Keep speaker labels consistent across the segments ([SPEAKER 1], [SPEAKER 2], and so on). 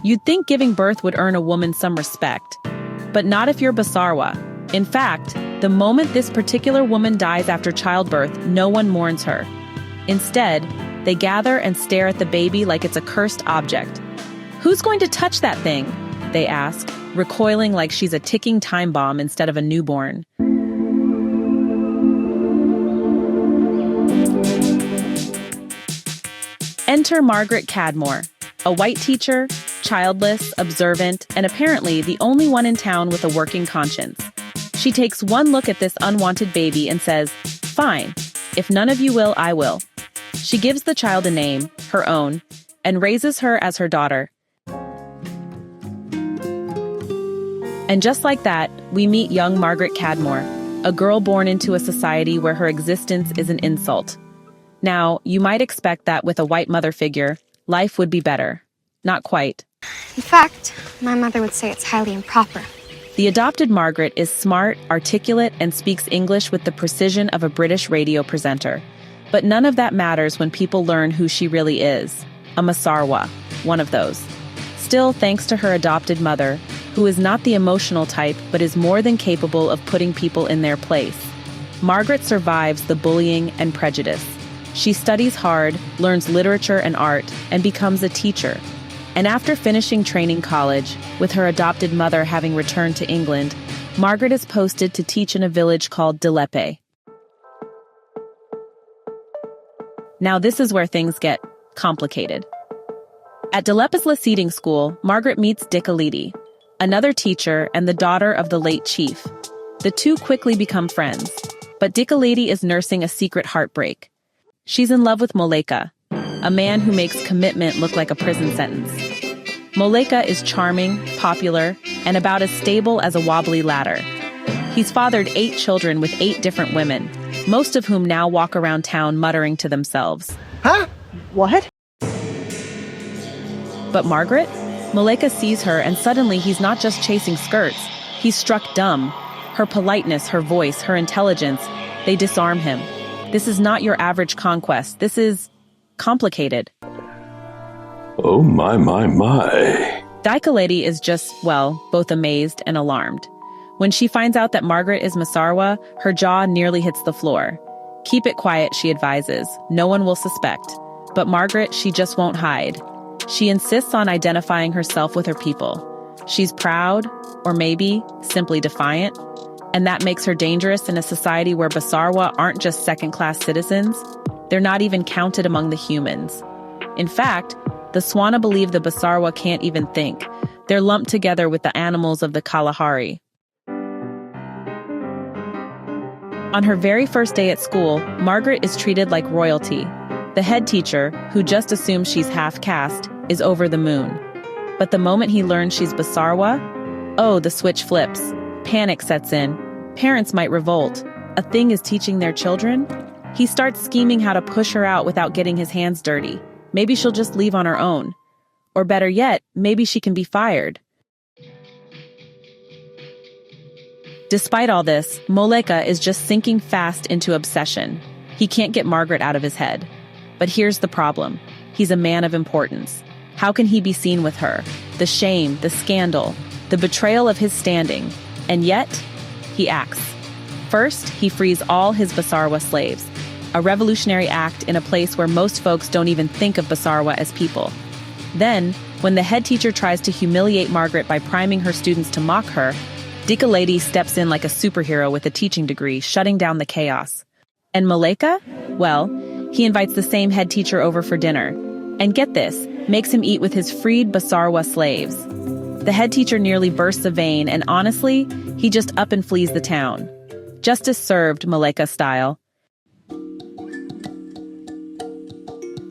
[SPEAKER 1] You'd think giving birth would earn a woman some respect. But not if you're Basarwa. In fact, the moment this particular woman dies after childbirth, no one mourns her. Instead, they gather and stare at the baby like it's a cursed object. "Who's going to touch that thing?" they ask, recoiling like she's a ticking time bomb instead of a newborn. Enter Margaret Cadmore, a white teacher, childless, observant, and apparently the only one in town with a working conscience. She takes one look at this unwanted baby and says, "Fine, if none of you will, I will." She gives the child a name, her own, and raises her as her daughter. And just like that, we meet young Margaret Cadmore, a girl born into a society where her existence is an insult. Now, you might expect that with a white mother figure, life would be better. Not quite.
[SPEAKER 2] In fact, my mother would say it's highly improper.
[SPEAKER 1] The adopted Margaret is smart, articulate, and speaks English with the precision of a British radio presenter. But none of that matters when people learn who she really is. A Masarwa, one of those. Still, thanks to her adopted mother, who is not the emotional type but is more than capable of putting people in their place, Margaret survives the bullying and prejudice. She studies hard, learns literature and art, and becomes a teacher. And after finishing training college, with her adopted mother having returned to England, Margaret is posted to teach in a village called Dilepe. Now this is where things get complicated. At Dilepe's seating school, Margaret meets Dikeledi, another teacher and the daughter of the late chief. The two quickly become friends, but Dikeledi is nursing a secret heartbreak. She's in love with Moleka, a man who makes commitment look like a prison sentence. Moleka is charming, popular, and about as stable as a wobbly ladder. He's fathered 8 children with 8 different women, most of whom now walk around town muttering to themselves.
[SPEAKER 3] Huh? What?
[SPEAKER 1] But Margaret? Moleka sees her and suddenly he's not just chasing skirts, he's struck dumb. Her politeness, her voice, her intelligence, they disarm him. This is not your average conquest. This is complicated.
[SPEAKER 4] Oh my.
[SPEAKER 1] Dikeledi is just, well, both amazed and alarmed. When she finds out that Margaret is Masarwa, her jaw nearly hits the floor. Keep it quiet, she advises. No one will suspect. But Margaret, she just won't hide. She insists on identifying herself with her people. She's proud, or maybe simply defiant. And that makes her dangerous in a society where Basarwa aren't just second-class citizens. They're not even counted among the humans. In fact, the Swana believe the Basarwa can't even think. They're lumped together with the animals of the Kalahari. On her very first day at school, Margaret is treated like royalty. The head teacher, who just assumes she's half-caste, is over the moon. But the moment he learns she's Basarwa, oh, the switch flips. Panic sets in. Parents might revolt. A thing is teaching their children? He starts scheming how to push her out without getting his hands dirty. Maybe she'll just leave on her own. Or better yet, maybe she can be fired. Despite all this, Moleka is just sinking fast into obsession. He can't get Margaret out of his head. But here's the problem. He's a man of importance. How can he be seen with her? The shame, the scandal, the betrayal of his standing. And yet, he acts. First, he frees all his Basarwa slaves, a revolutionary act in a place where most folks don't even think of Basarwa as people. Then, when the head teacher tries to humiliate Margaret by priming her students to mock her, Dikeledi steps in like a superhero with a teaching degree, shutting down the chaos. And Moleka? Well, he invites the same head teacher over for dinner. And get this, makes him eat with his freed Basarwa slaves. The head teacher nearly bursts a vein, and honestly, he just up and flees the town. Justice served, Moleka style.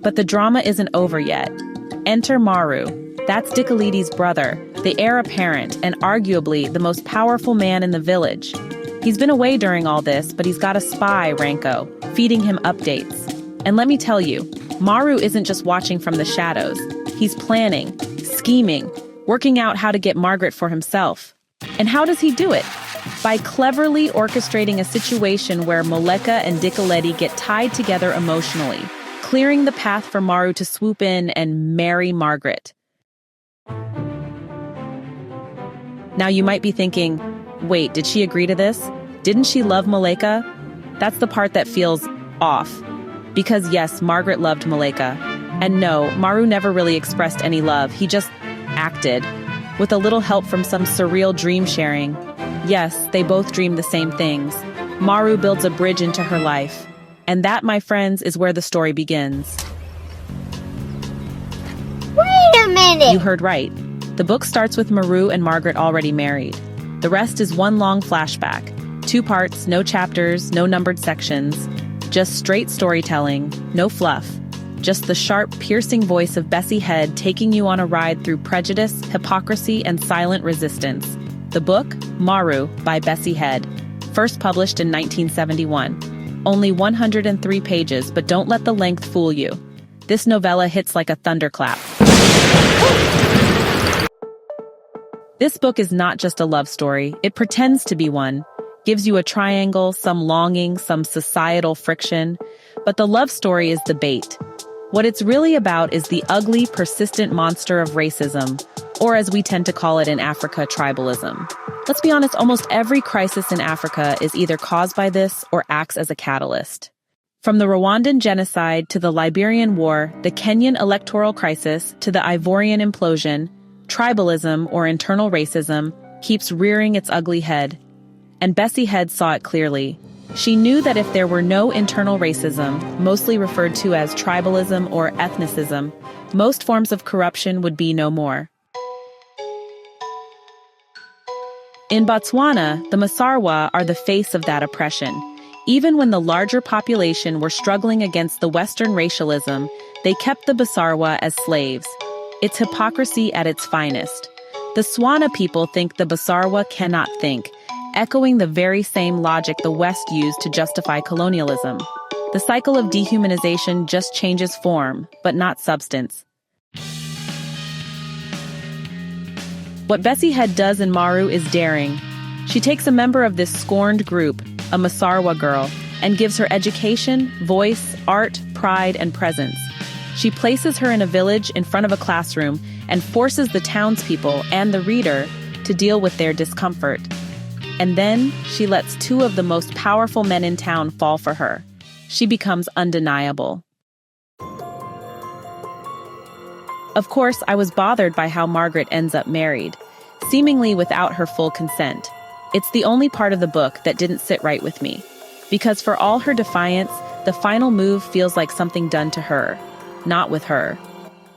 [SPEAKER 1] But the drama isn't over yet. Enter Maru. That's Dikeledi's brother, the heir apparent, and arguably the most powerful man in the village. He's been away during all this, but he's got a spy, Ranko, feeding him updates. And let me tell you, Maru isn't just watching from the shadows. He's planning, scheming, working out how to get Margaret for himself. And how does he do it? By cleverly orchestrating a situation where Moleka and Dikeledi get tied together emotionally, clearing the path for Maru to swoop in and marry Margaret. Now you might be thinking, wait, did she agree to this? Didn't she love Moleka? That's the part that feels off. Because yes, Margaret loved Moleka. And no, Maru never really expressed any love, he just acted. With a little help from some surreal dream sharing. Yes, they both dreamed the same things. Maru builds a bridge into her life. And that, my friends, is where the story begins.
[SPEAKER 2] Wait a minute!
[SPEAKER 1] You heard right. The book starts with Maru and Margaret already married. The rest is one long flashback. 2 parts, no chapters, no numbered sections. Just straight storytelling, no fluff. Just the sharp, piercing voice of Bessie Head taking you on a ride through prejudice, hypocrisy, and silent resistance. The book, Maru, by Bessie Head. First published in 1971. Only 103 pages, but don't let the length fool you. This novella hits like a thunderclap. This book is not just a love story, it pretends to be one. Gives you a triangle, some longing, some societal friction. But the love story is the bait. What it's really about is the ugly, persistent monster of racism, or as we tend to call it in Africa, tribalism. Let's be honest, almost every crisis in Africa is either caused by this or acts as a catalyst. From the Rwandan genocide to the Liberian War, the Kenyan electoral crisis to the Ivorian implosion, tribalism or internal racism keeps rearing its ugly head. And Bessie Head saw it clearly. She knew that if there were no internal racism, mostly referred to as tribalism or ethnicism, most forms of corruption would be no more. In Botswana, the Masarwa are the face of that oppression. Even when the larger population were struggling against the Western racialism, they kept the Basarwa as slaves. It's hypocrisy at its finest. The Swana people think the Basarwa cannot think, echoing the very same logic the West used to justify colonialism. The cycle of dehumanization just changes form, but not substance. What Bessie Head does in Maru is daring. She takes a member of this scorned group, a Masarwa girl, and gives her education, voice, art, pride, and presence. She places her in a village in front of a classroom and forces the townspeople and the reader to deal with their discomfort. And then she lets 2 of the most powerful men in town fall for her. She becomes undeniable. Of course, I was bothered by how Margaret ends up married, seemingly without her full consent. It's the only part of the book that didn't sit right with me, because for all her defiance, the final move feels like something done to her, not with her.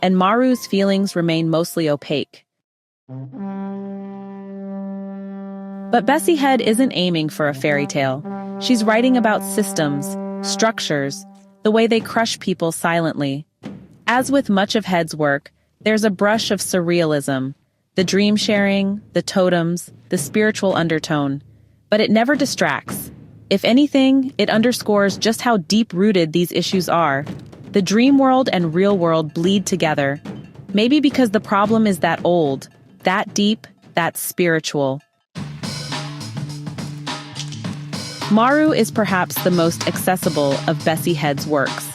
[SPEAKER 1] And Maru's feelings remain mostly opaque. But Bessie Head isn't aiming for a fairy tale. She's writing about systems, structures, the way they crush people silently. As with much of Head's work, there's a brush of surrealism, the dream sharing, the totems, the spiritual undertone. But it never distracts. If anything, it underscores just how deep-rooted these issues are. The dream world and real world bleed together. Maybe because the problem is that old, that deep, that spiritual. Maru is perhaps the most accessible of Bessie Head's works.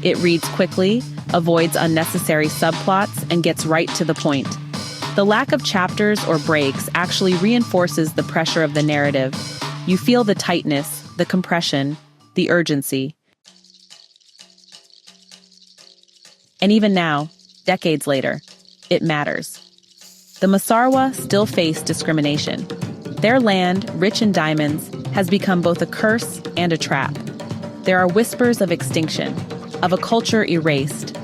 [SPEAKER 1] It reads quickly, avoids unnecessary subplots, and gets right to the point. The lack of chapters or breaks actually reinforces the pressure of the narrative. You feel the tightness, the compression, the urgency. And even now, decades later, it matters. The Masarwa still face discrimination. Their land, rich in diamonds, has become both a curse and a trap. There are whispers of extinction, of a culture erased.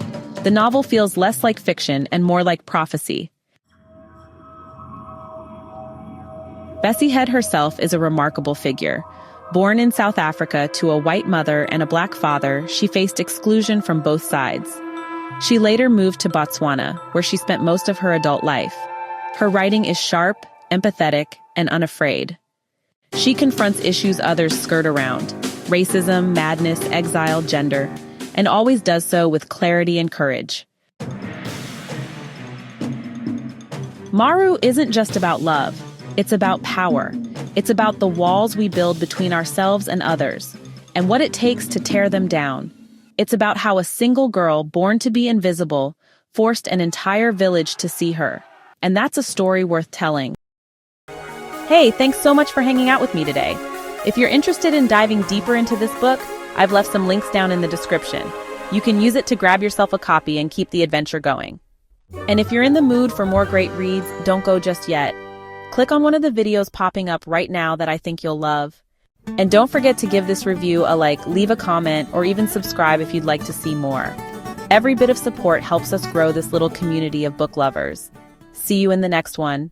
[SPEAKER 1] The novel feels less like fiction and more like prophecy. Bessie Head herself is a remarkable figure. Born in South Africa to a white mother and a black father, she faced exclusion from both sides. She later moved to Botswana, where she spent most of her adult life. Her writing is sharp, empathetic, and unafraid. She confronts issues others skirt around: racism, madness, exile, gender, and always does so with clarity and courage. Maru isn't just about love. It's about power. It's about the walls we build between ourselves and others, and what it takes to tear them down. It's about how a single girl born to be invisible forced an entire village to see her. And that's a story worth telling. Hey, thanks so much for hanging out with me today. If you're interested in diving deeper into this book, I've left some links down in the description. You can use it to grab yourself a copy and keep the adventure going. And if you're in the mood for more great reads, don't go just yet. Click on one of the videos popping up right now that I think you'll love. And don't forget to give this review a like, leave a comment, or even subscribe if you'd like to see more. Every bit of support helps us grow this little community of book lovers. See you in the next one.